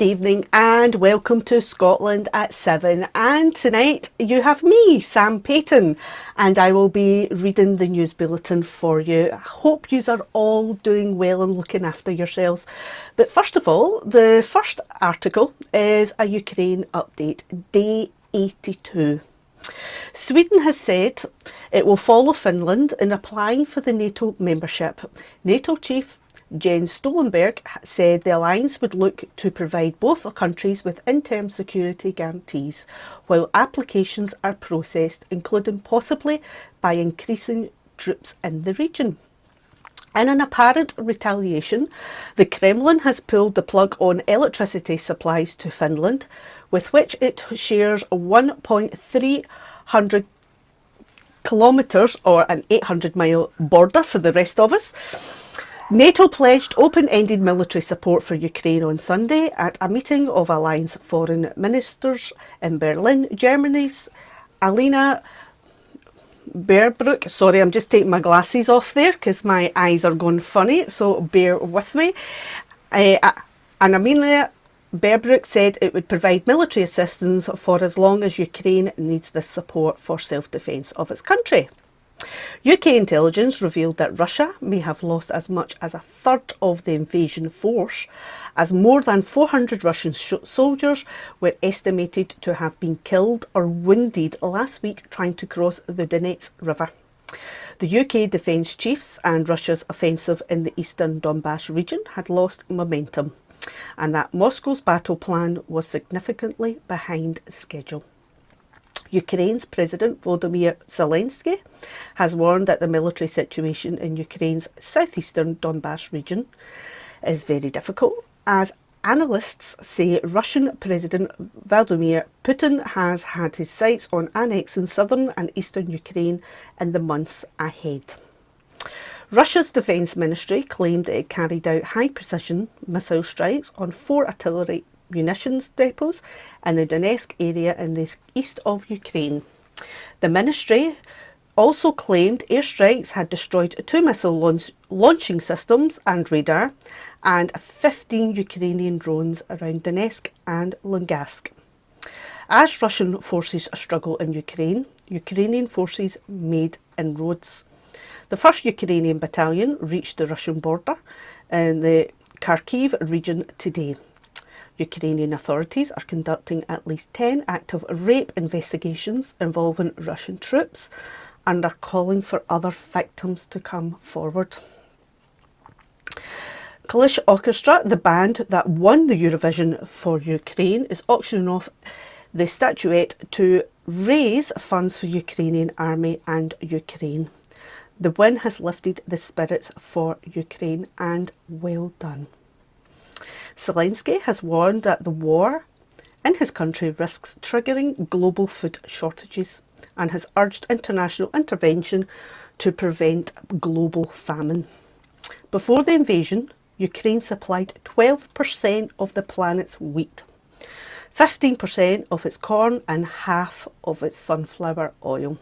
Good evening and welcome to Scotland at 7, and tonight you have me, Sam Paton, and I will be reading the news bulletin for you. I hope you are all doing well and looking after yourselves. But first of all, the first article is a Ukraine update, day 82. Sweden has said it will follow Finland in applying for the NATO membership. NATO chief Jens Stoltenberg said the alliance would look to provide both countries with interim security guarantees while applications are processed, including possibly by increasing troops in the region. In an apparent retaliation, the Kremlin has pulled the plug on electricity supplies to Finland, with which it shares 1,300 kilometres or an 800-mile border for the rest of us. NATO pledged open-ended military support for Ukraine on Sunday at a meeting of Alliance foreign ministers in Berlin. Germany's Alina Baerbock, sorry, I'm just taking my glasses off there because my eyes are going funny, so bear with me. And Alina Baerbock said it would provide military assistance for as long as Ukraine needs this support for self-defence of its country. UK intelligence revealed that Russia may have lost as much as a third of the invasion force, as more than 400 Russian soldiers were estimated to have been killed or wounded last week trying to cross the Donetsk River. The UK defence chiefs and Russia's offensive in the eastern Donbass region had lost momentum, and that Moscow's battle plan was significantly behind schedule. Ukraine's President Volodymyr Zelensky has warned that the military situation in Ukraine's southeastern Donbass region is very difficult, as analysts say Russian President Vladimir Putin has had his sights on annexing southern and eastern Ukraine in the months ahead. Russia's defence ministry claimed it carried out high-precision missile strikes on 4 artillery munitions depots in the Donetsk area in the east of Ukraine. The ministry also claimed airstrikes had destroyed 2 missile launching systems and radar and 15 Ukrainian drones around Donetsk and Lugansk. As Russian forces struggle in Ukraine, Ukrainian forces made inroads. The 1st Ukrainian Battalion reached the Russian border in the Kharkiv region today. Ukrainian authorities are conducting at least 10 active rape investigations involving Russian troops and are calling for other victims to come forward. Kalish Orchestra, the band that won the Eurovision for Ukraine, is auctioning off the statuette to raise funds for Ukrainian army and Ukraine. The win has lifted the spirits for Ukraine, and well done. Zelensky has warned that the war in his country risks triggering global food shortages and has urged international intervention to prevent global famine. Before the invasion, Ukraine supplied 12% of the planet's wheat, 15% of its corn and half of its sunflower oil.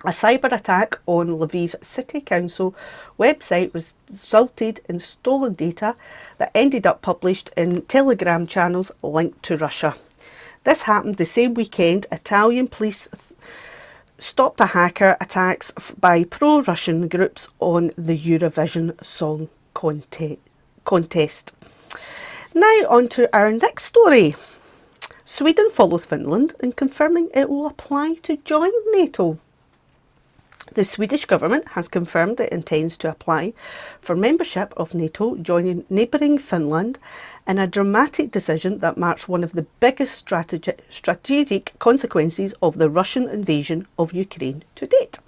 A cyber attack on Lviv City Council website resulted in stolen data that ended up published in Telegram channels linked to Russia. This happened the same weekend Italian police stopped a hacker attacks by pro-Russian groups on the Eurovision Song Contest. Now on to our next story. Sweden follows Finland in confirming it will apply to join NATO. The Swedish government has confirmed it intends to apply for membership of NATO, joining neighbouring Finland in a dramatic decision that marks one of the biggest strategic consequences of the Russian invasion of Ukraine to date.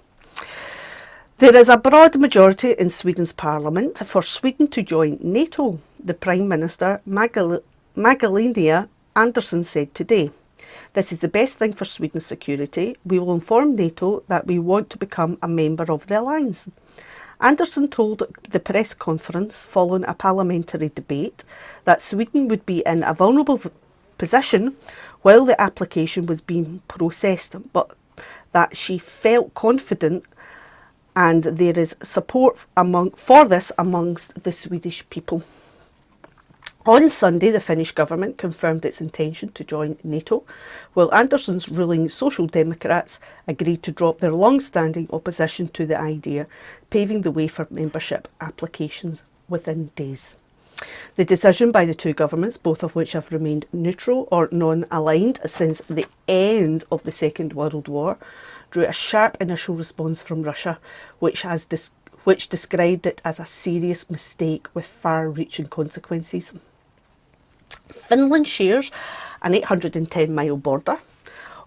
There is a broad majority in Sweden's parliament for Sweden to join NATO, the Prime Minister Magdalena Andersson said today. This is the best thing for Sweden's security. We will inform NATO that we want to become a member of the alliance. Andersson told the press conference following a parliamentary debate that Sweden would be in a vulnerable position while the application was being processed, but that she felt confident and there is support for this amongst the Swedish people. On Sunday, the Finnish government confirmed its intention to join NATO, while Andersson's ruling Social Democrats agreed to drop their long-standing opposition to the idea, paving the way for membership applications within days. The decision by the two governments, both of which have remained neutral or non-aligned since the end of the Second World War, drew a sharp initial response from Russia, which described it as a serious mistake with far-reaching consequences. Finland shares an 810-mile border,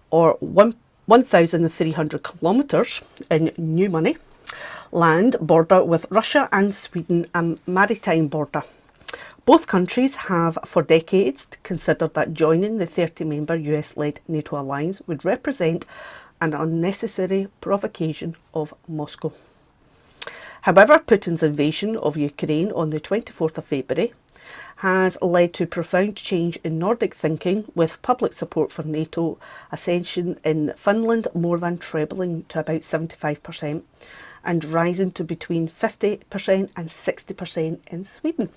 or 1,300 kilometres in new money, land border with Russia and Sweden, a maritime border. Both countries have for decades considered that joining the 30-member US-led NATO alliance would represent an unnecessary provocation of Moscow. However, Putin's invasion of Ukraine on the 24th of February has led to profound change in Nordic thinking, with public support for NATO accession in Finland more than trebling to about 75% and rising to between 50% and 60% in Sweden.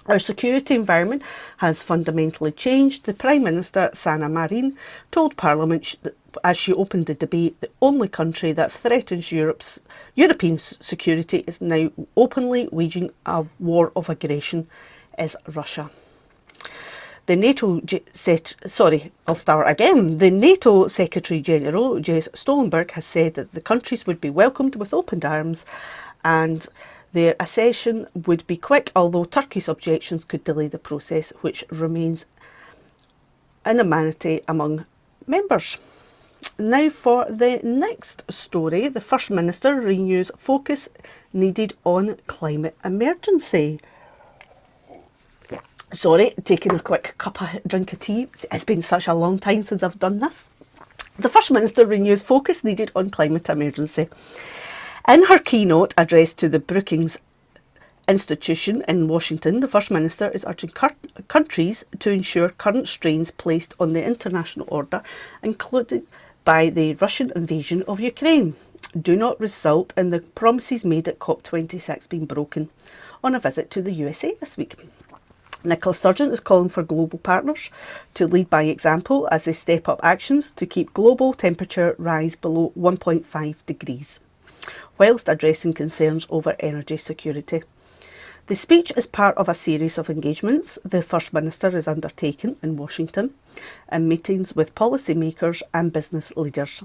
Our security environment has fundamentally changed. The Prime Minister, Sanna Marin, told Parliament as she opened the debate, the only country that threatens European security is now openly waging a war of aggression is Russia. The NATO Secretary General, Jens Stoltenberg, has said that the countries would be welcomed with open arms and their accession would be quick, although Turkey's objections could delay the process, which remains unanimity among members. Now for the next story. The First Minister renews focus needed on climate emergency. Sorry, taking a quick drink of tea. It's been such a long time since I've done this. The First Minister renews focus needed on climate emergency. In her keynote address to the Brookings Institution in Washington, the First Minister is urging countries to ensure current strains placed on the international order, included by the Russian invasion of Ukraine, do not result in the promises made at COP26 being broken on a visit to the USA this week. Nicola Sturgeon is calling for global partners to lead by example as they step up actions to keep global temperature rise below 1.5 degrees. Whilst addressing concerns over energy security. The speech is part of a series of engagements the First Minister has undertaken in Washington and meetings with policymakers and business leaders.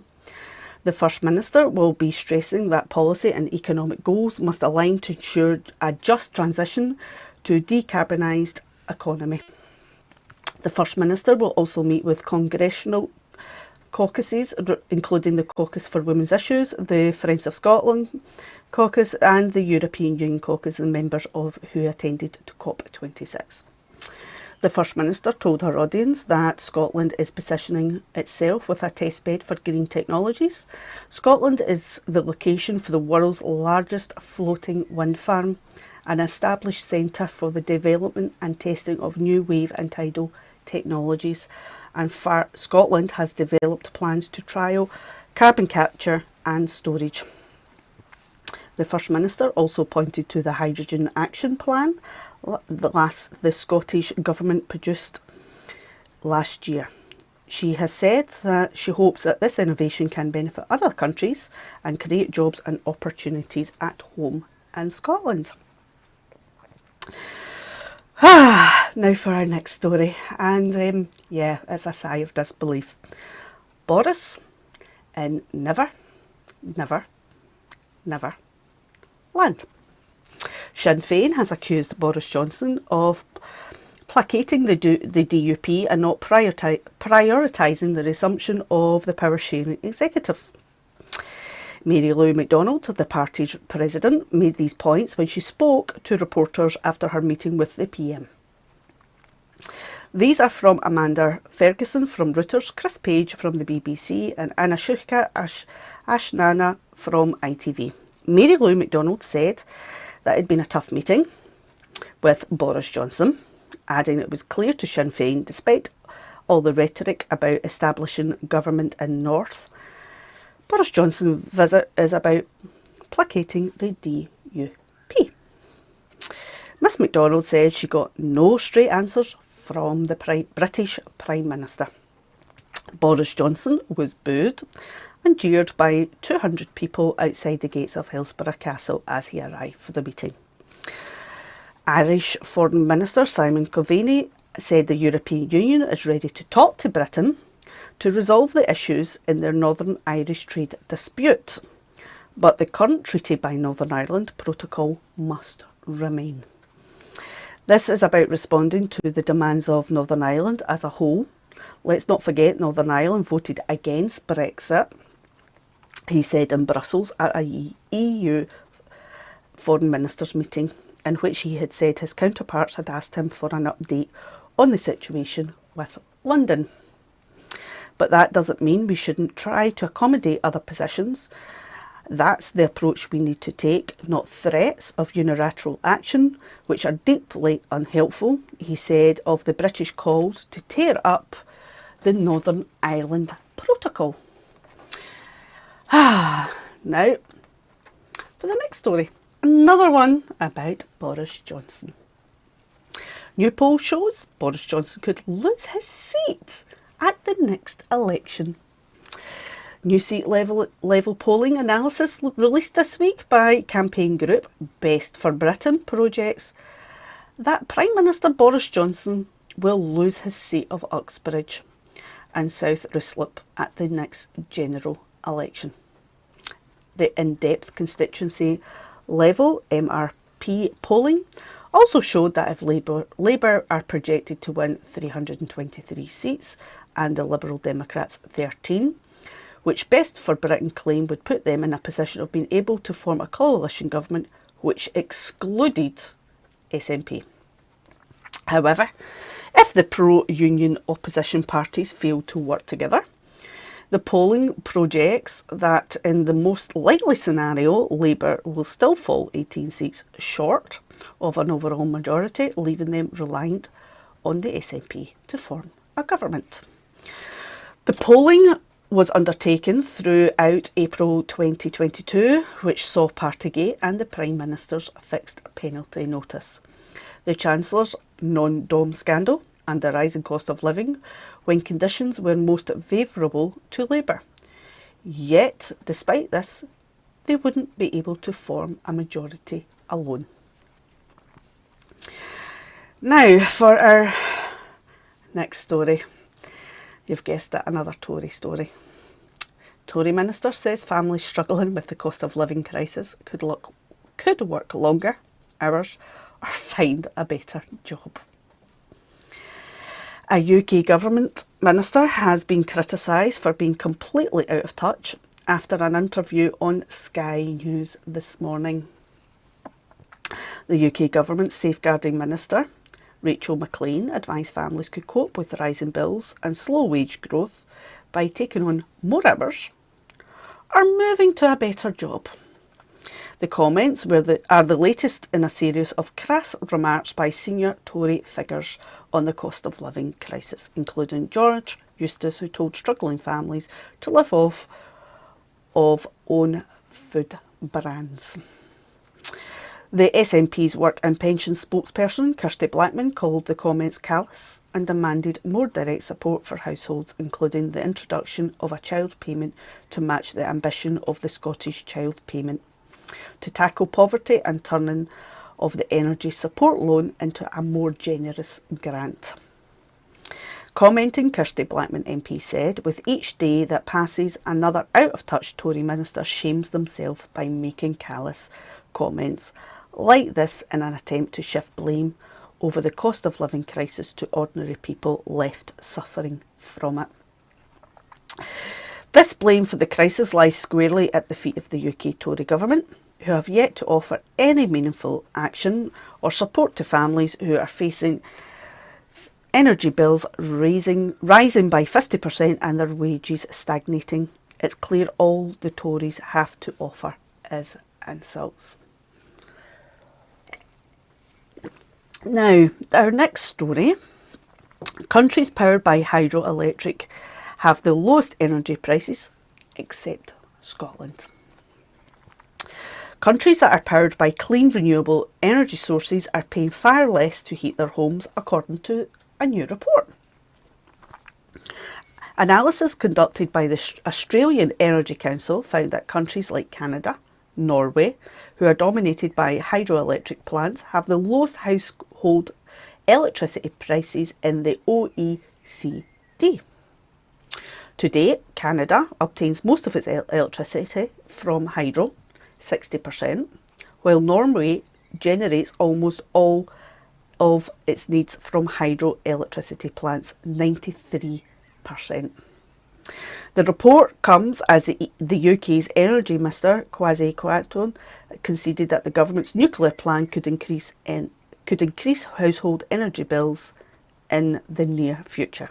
The First Minister will be stressing that policy and economic goals must align to ensure a just transition to a decarbonised economy. The First Minister will also meet with congressional caucuses, including the Caucus for Women's Issues, the Friends of Scotland caucus and the European Union caucus, and members of who attended to COP26. The First Minister told her audience that Scotland is positioning itself with a testbed for green technologies. Scotland is the location for the world's largest floating wind farm, an established centre for the development and testing of new wave and tidal technologies, and Scotland has developed plans to trial carbon capture and storage. The First Minister also pointed to the Hydrogen Action Plan the Scottish Government produced last year. She has said that she hopes that this innovation can benefit other countries and create jobs and opportunities at home in Scotland. Now for our next story, and it's a sigh of disbelief. Boris in Never Land. Sinn Féin has accused Boris Johnson of placating the DUP and not prioritising the resumption of the power-sharing executive. Mary Lou McDonald, the party's president, made these points when she spoke to reporters after her meeting with the PM. These are from Amanda Ferguson from Reuters, Chris Page from the BBC and Anusha Ashnana from ITV. Mary Lou McDonald said that it had been a tough meeting with Boris Johnson, adding it was clear to Sinn Féin, despite all the rhetoric about establishing government in North, Boris Johnson's visit is about placating the DUP. Miss MacDonald said she got no straight answers from the British Prime Minister. Boris Johnson was booed and jeered by 200 people outside the gates of Hillsborough Castle as he arrived for the meeting. Irish Foreign Minister Simon Coveney said the European Union is ready to talk to Britain to resolve the issues in their Northern Irish trade dispute, but the current treaty by Northern Ireland protocol must remain. This is about responding to the demands of Northern Ireland as a whole. Let's not forget Northern Ireland voted against Brexit, he said in Brussels at a EU Foreign Ministers meeting, in which he had said his counterparts had asked him for an update on the situation with London. But that doesn't mean we shouldn't try to accommodate other positions. That's the approach we need to take, not threats of unilateral action, which are deeply unhelpful, he said, of the British calls to tear up the Northern Ireland Protocol. Now, for the next story, another one about Boris Johnson. New poll shows Boris Johnson could lose his seat at the next election. New seat level polling analysis released this week by campaign group Best for Britain projects that Prime Minister Boris Johnson will lose his seat of Uxbridge and South Ruislip at the next general election. The in-depth constituency level MRP polling also showed that if Labour are projected to win 323 seats and the Liberal Democrats 13, which Best for Britain claimed would put them in a position of being able to form a coalition government which excluded SNP. However, if the pro-union opposition parties fail to work together, the polling projects that in the most likely scenario, Labour will still fall 18 seats short of an overall majority, leaving them reliant on the SNP to form a government. The polling was undertaken throughout April 2022, which saw Partygate and the Prime Minister's fixed penalty notice, the Chancellor's non-dom scandal and the rising cost of living, when conditions were most favourable to Labour. Yet, despite this, they wouldn't be able to form a majority alone. Now, for our next story. You've guessed it, another Tory story. Tory minister says families struggling with the cost of living crisis could work longer hours or find a better job. A UK government minister has been criticised for being completely out of touch after an interview on Sky News this morning. The UK government's safeguarding minister, Rachel Maclean, advised families could cope with rising bills and slow wage growth by taking on more hours or moving to a better job. The comments are the latest in a series of crass remarks by senior Tory figures on the cost of living crisis, including George Eustice, who told struggling families to live off of own food brands. The SNP's Work and Pension spokesperson, Kirsty Blackman, called the comments callous and demanded more direct support for households, including the introduction of a child payment to match the ambition of the Scottish Child Payment, to tackle poverty and turning of the energy support loan into a more generous grant. Commenting, Kirsty Blackman MP said, with each day that passes, another out-of-touch Tory minister shames themselves by making callous comments like this in an attempt to shift blame over the cost of living crisis to ordinary people left suffering from it. This blame for the crisis lies squarely at the feet of the UK Tory government, who have yet to offer any meaningful action or support to families who are facing energy bills rising by 50% and their wages stagnating. It's clear all the Tories have to offer is insults. Now, our next story. Countries powered by hydroelectric have the lowest energy prices, except Scotland. Countries that are powered by clean renewable energy sources are paying far less to heat their homes, according to a new report. Analysis conducted by the Australian Energy Council found that countries like Canada, Norway, who are dominated by hydroelectric plants, have the lowest household electricity prices in the OECD. To date, Canada obtains most of its electricity from hydro, 60%, while Norway generates almost all of its needs from hydroelectricity plants, 93%. The report comes as the UK's Energy Minister, Paton, conceded that the government's nuclear plan could increase household energy bills in the near future.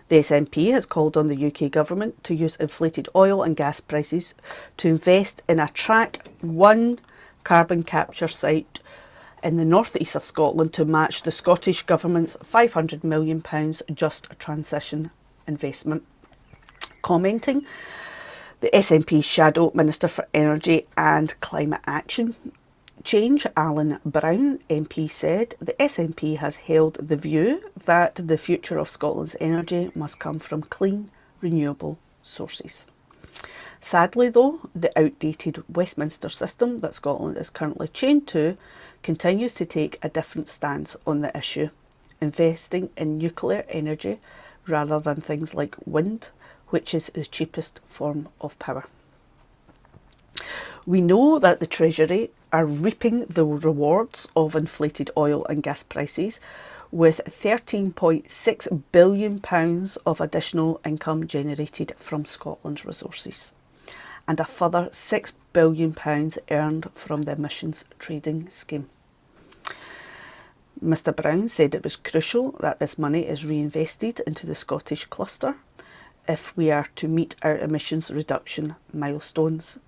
The SNP has called on the UK government to use inflated oil and gas prices to invest in a Track 1 carbon capture site in the northeast of Scotland to match the Scottish Government's £500 million Just Transition investment. Commenting, the SNP's Shadow Minister for Energy and Climate Action Change, Alan Brown MP, said the SNP has held the view that the future of Scotland's energy must come from clean, renewable sources. Sadly, though, the outdated Westminster system that Scotland is currently chained to continues to take a different stance on the issue, investing in nuclear energy rather than things like wind, which is the cheapest form of power. We know that the Treasury are reaping the rewards of inflated oil and gas prices, with £13.6 billion of additional income generated from Scotland's resources, and a further £6 billion earned from the emissions trading scheme. Mr Brown said it was crucial that this money is reinvested into the Scottish cluster if we are to meet our emissions reduction milestones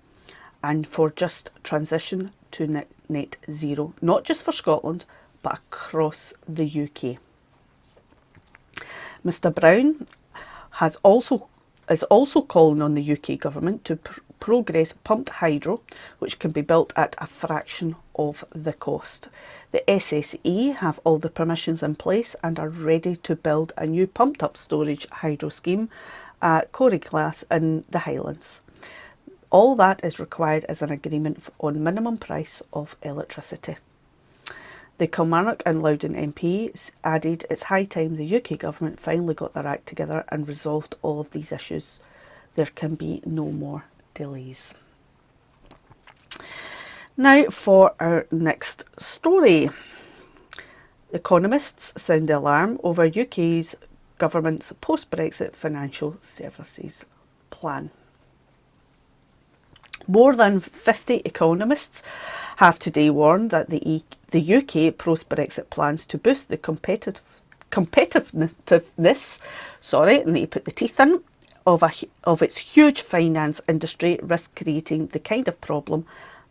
and for just transition to net zero, not just for Scotland, but across the UK. Mr Brown is also calling on the UK government to progress pumped hydro, which can be built at a fraction of the cost. The SSE have all the permissions in place and are ready to build a new pumped up storage hydro scheme at Corriglass in the Highlands. All that is required is an agreement on minimum price of electricity. The Kilmarnock and Loudon MPs added it's high time the UK government finally got their act together and resolved all of these issues. There can be no more delays. Now for our next story. Economists sound the alarm over UK's government's post-Brexit financial services plan. More than 50 economists have today warned that the UK post-Brexit plans to boost the competitiveness, and they put the teeth in, of its huge finance industry risk creating the kind of problem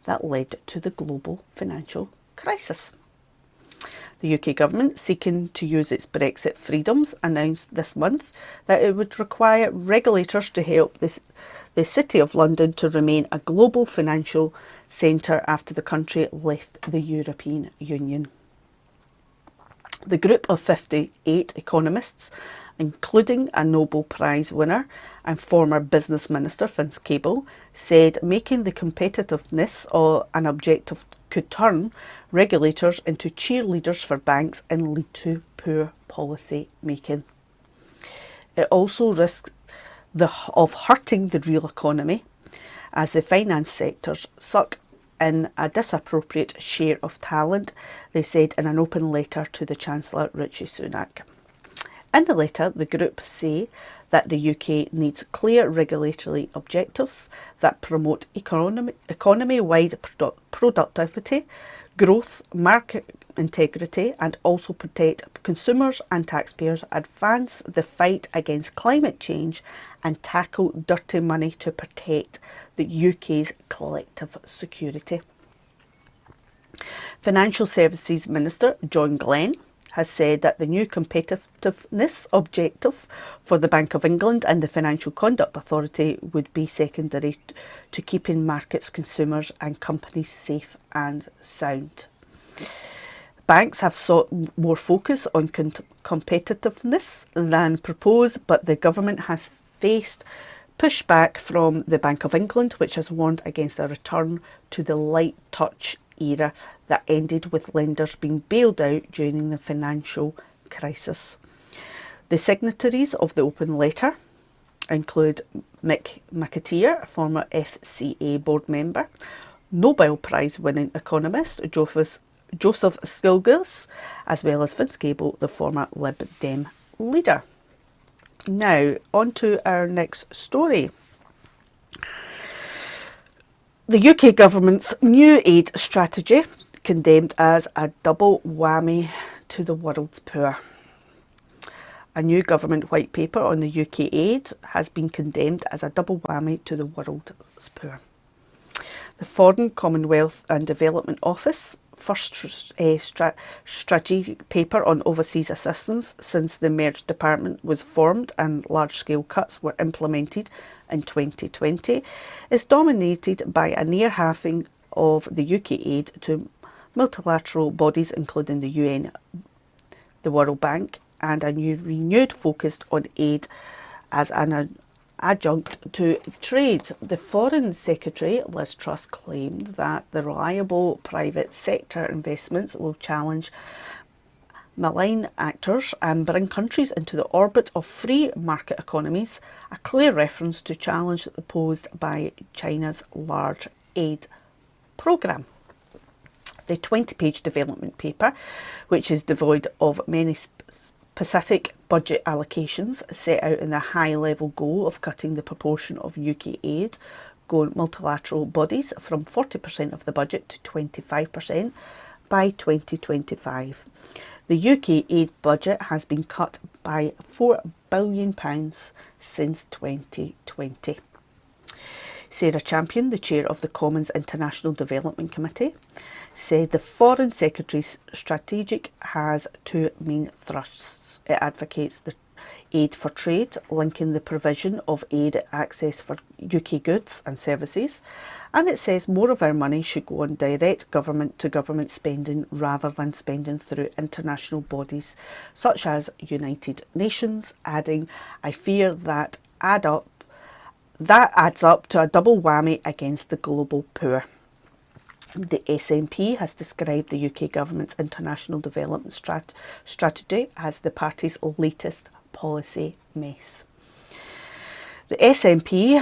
that led to the global financial crisis. The UK government, seeking to use its Brexit freedoms, announced this month that it would require regulators to help the City of London to remain a global financial centre after the country left the European Union. The group of 58 economists, including a Nobel Prize winner and former business minister Vince Cable, said making the competitiveness an objective could turn regulators into cheerleaders for banks and lead to poor policy making. It also risks of hurting the real economy, as the finance sectors suck in a disappropriate share of talent, they said in an open letter to the Chancellor Rishi Sunak. In the letter, the group say that the UK needs clear regulatory objectives that promote economy-wide productivity, growth, market integrity, and also protect consumers and taxpayers, advance the fight against climate change, and tackle dirty money to protect the UK's collective security. Financial Services Minister John Glenn has said that the new competitiveness objective for the Bank of England and the Financial Conduct Authority would be secondary to keeping markets, consumers and companies safe and sound. Banks have sought more focus on competitiveness than proposed, but the government has faced pushback from the Bank of England, which has warned against a return to the light touch era that ended with lenders being bailed out during the financial crisis. The signatories of the open letter include Mick McAteer, a former FCA board member, Nobel Prize winning economist Joseph Stiglitz, as well as Vince Cable, the former Lib Dem leader. Now, on to our next story. The UK government's new aid strategy condemned as a double whammy to the world's poor. A new government white paper on the UK aid has been condemned as a double whammy to the world's poor. The Foreign, Commonwealth and Development Office first strategic paper on overseas assistance since the merged department was formed and large-scale cuts were implemented in 2020 is dominated by a near halving of the UK aid to multilateral bodies including the UN, the World Bank, and a new renewed focus on aid as an adjunct to trade. The Foreign Secretary, Liz Truss, claimed that the reliable private sector investments will challenge malign actors and bring countries into the orbit of free market economies, a clear reference to challenge posed by China's large aid programme. The 20-page development paper, which is devoid of many specific budget allocations, set out in the high-level goal of cutting the proportion of UK aid going multilateral bodies from 40% of the budget to 25% by 2025. The UK aid budget has been cut by £4 billion since 2020. Sarah Champion, the chair of the Commons International Development Committee, said the Foreign Secretary's strategic has two main thrusts. It advocates the aid for trade, linking the provision of aid access for UK goods and services, and it says more of our money should go on direct government-to-government spending rather than spending through international bodies such as United Nations, adding, "I fear that adds up to a double whammy against the global poor." The SNP has described the UK government's international development strategy as the party's latest policy mess. The SNP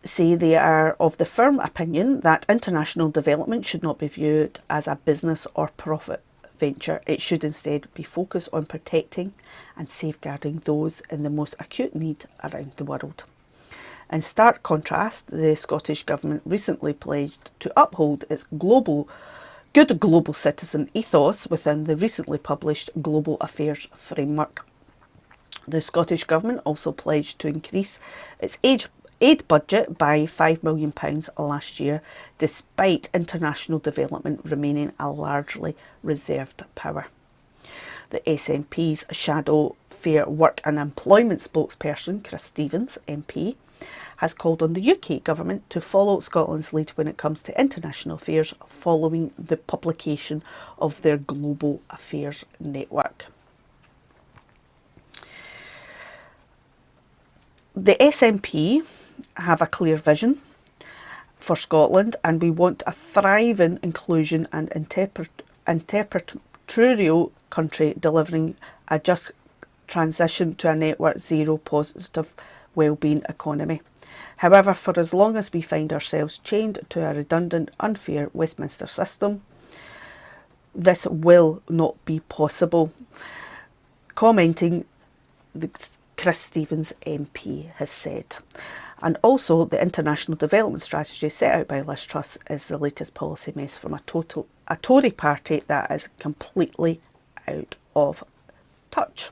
say they are of the firm opinion that international development should not be viewed as a business or profit venture. It should instead be focused on protecting and safeguarding those in the most acute need around the world. In stark contrast, the Scottish Government recently pledged to uphold its good global citizen ethos within the recently published Global Affairs Framework. The Scottish Government also pledged to increase its aid budget by £5 million last year, despite international development remaining a largely reserved power. The SNP's Shadow Fair Work and Employment spokesperson, Chris Stevens, MP, has called on the UK government to follow Scotland's lead when it comes to international affairs following the publication of their Global Affairs Network. The SNP have a clear vision for Scotland, and we want a thriving, inclusion and interpretorial country delivering a just transition to a network zero positive wellbeing economy. However, for as long as we find ourselves chained to a redundant, unfair Westminster system, this will not be possible. Commenting, Chris Stevens MP has said. And also, the international development strategy set out by Liz Truss is the latest policy mess from a Tory party that is completely out of touch.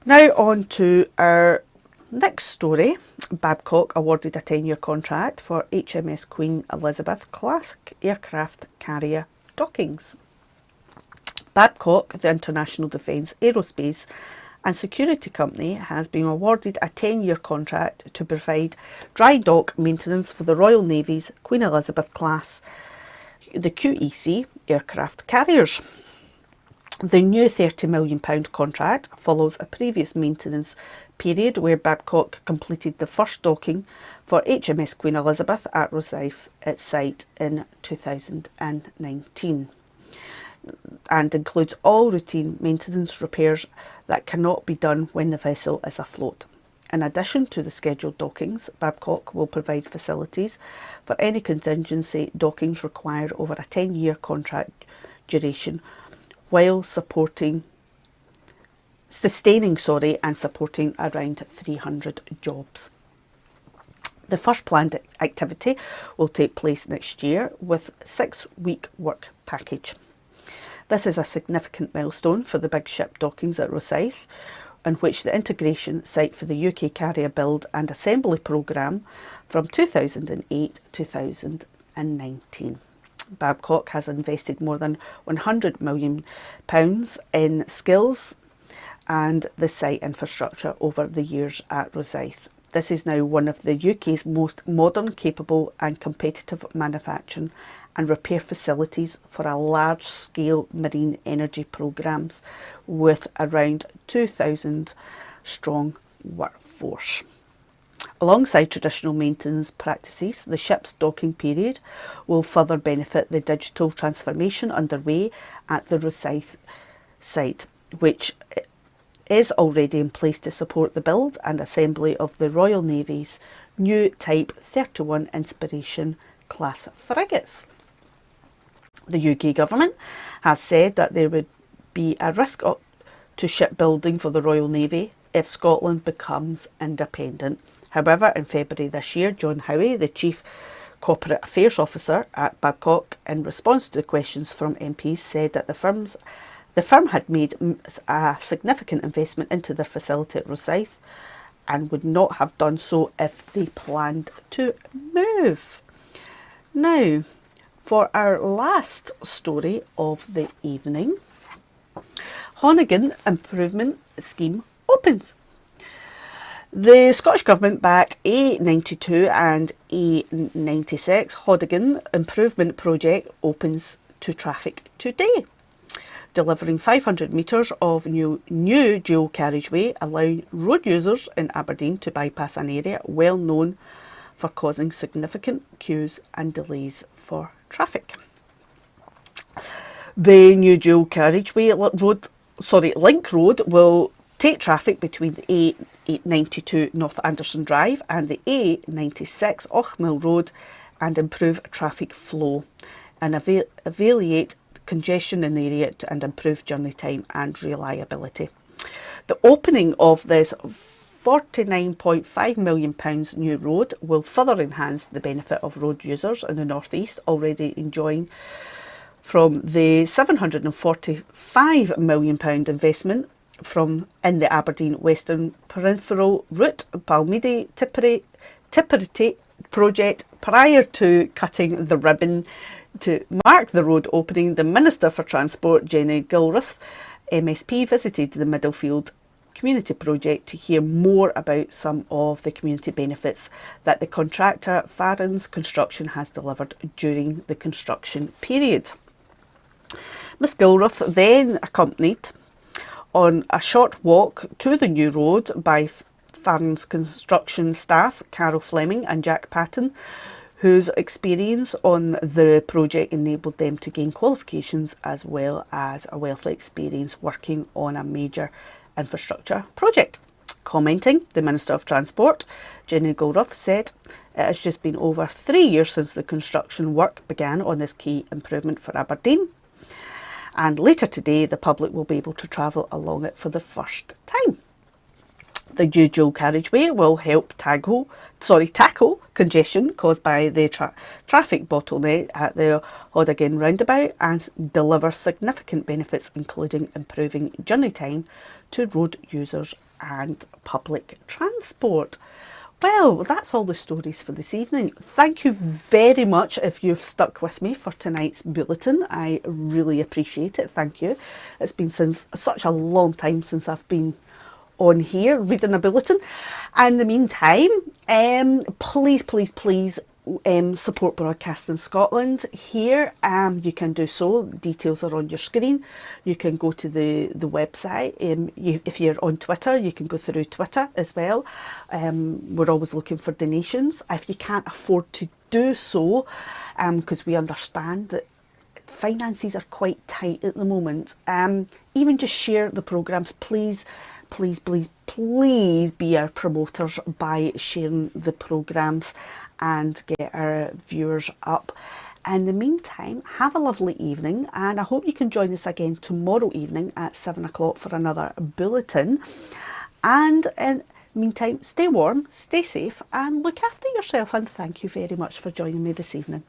Now on to our next story. Babcock awarded a 10-year contract for HMS Queen Elizabeth class aircraft carrier dockings. Babcock, the International Defence Aerospace and Security Company, has been awarded a 10-year contract to provide dry dock maintenance for the Royal Navy's Queen Elizabeth class, the QEC aircraft carriers. The new £30 million contract follows a previous maintenance period where Babcock completed the first docking for HMS Queen Elizabeth at Rosyth its site in 2019, and includes all routine maintenance repairs that cannot be done when the vessel is afloat. In addition to the scheduled dockings, Babcock will provide facilities for any contingency dockings required over a 10-year contract duration, while sustaining and supporting around 300 jobs. The first planned activity will take place next year with a 6-week work package. This is a significant milestone for the big ship dockings at Rosyth, in which the integration site for the UK carrier build and assembly programme from 2008-2019. Babcock has invested more than £100 million in skills and the site infrastructure over the years at Rosyth. This is now one of the UK's most modern, capable and competitive manufacturing and repair facilities for a large-scale marine energy programmes with around 2,000 strong workforce. Alongside traditional maintenance practices, the ship's docking period will further benefit the digital transformation underway at the Rosyth site, which is already in place to support the build and assembly of the Royal Navy's new Type 31 Inspiration class frigates. The UK government has said that there would be a risk to shipbuilding for the Royal Navy if Scotland becomes independent. However, in February this year, John Howie, the Chief Corporate Affairs Officer at Babcock, in response to the questions from MPs, said that the firm had made a significant investment into their facility at Rosyth and would not have done so if they planned to move. Now, for our last story of the evening, Honnigan Improvement Scheme opens. The Scottish Government backed A92 and A96 Honnigan Improvement Project opens to traffic today, delivering 500 metres of new dual carriageway, allowing road users in Aberdeen to bypass an area well known for causing significant queues and delays for traffic. The new dual carriageway link road will take traffic between the A92 North Anderson Drive and the A96 Ochmill Road and improve traffic flow and alleviate congestion in the area and improve journey time and reliability. The opening of this £49.5 million new road will further enhance the benefit of road users in the North East, already enjoying from the £745 million investment in the Aberdeen Western Peripheral Route Balmeedy Tipperary project. Prior to cutting the ribbon to mark the road opening, the Minister for Transport, Jenny Gilruth, MSP, visited the Middlefield community project to hear more about some of the community benefits that the contractor Farron's Construction has delivered during the construction period. Ms Gilruth then accompanied on a short walk to the new road by Farron's Construction staff Carol Fleming and Jack Paton, whose experience on the project enabled them to gain qualifications as well as a wealth of experience working on a major infrastructure project. Commenting, the Minister of Transport, Jenny Gilruth, said, "It has just been over 3 years since the construction work began on this key improvement for Aberdeen, and later today the public will be able to travel along it for the first time. The new dual carriageway will help tackle congestion caused by the traffic bottleneck at the Honnigan roundabout and deliver significant benefits, including improving journey time to road users and public transport." Well, that's all the stories for this evening. Thank you very much if you've stuck with me for tonight's bulletin. I really appreciate it. Thank you. It's been since such a long time since I've been on here reading a bulletin. And in the meantime, please support Broadcasting Scotland here. You can do so. Details are on your screen. You can go to the website. If you're on Twitter, you can go through Twitter as well. We're always looking for donations. If you can't afford to do so, because we understand that finances are quite tight at the moment, even just share the programmes, please. Please be our promoters by sharing the programmes and get our viewers up. In the meantime, have a lovely evening, and I hope you can join us again tomorrow evening at 7 o'clock for another bulletin. And in the meantime, stay warm, stay safe, and look after yourself. And thank you very much for joining me this evening.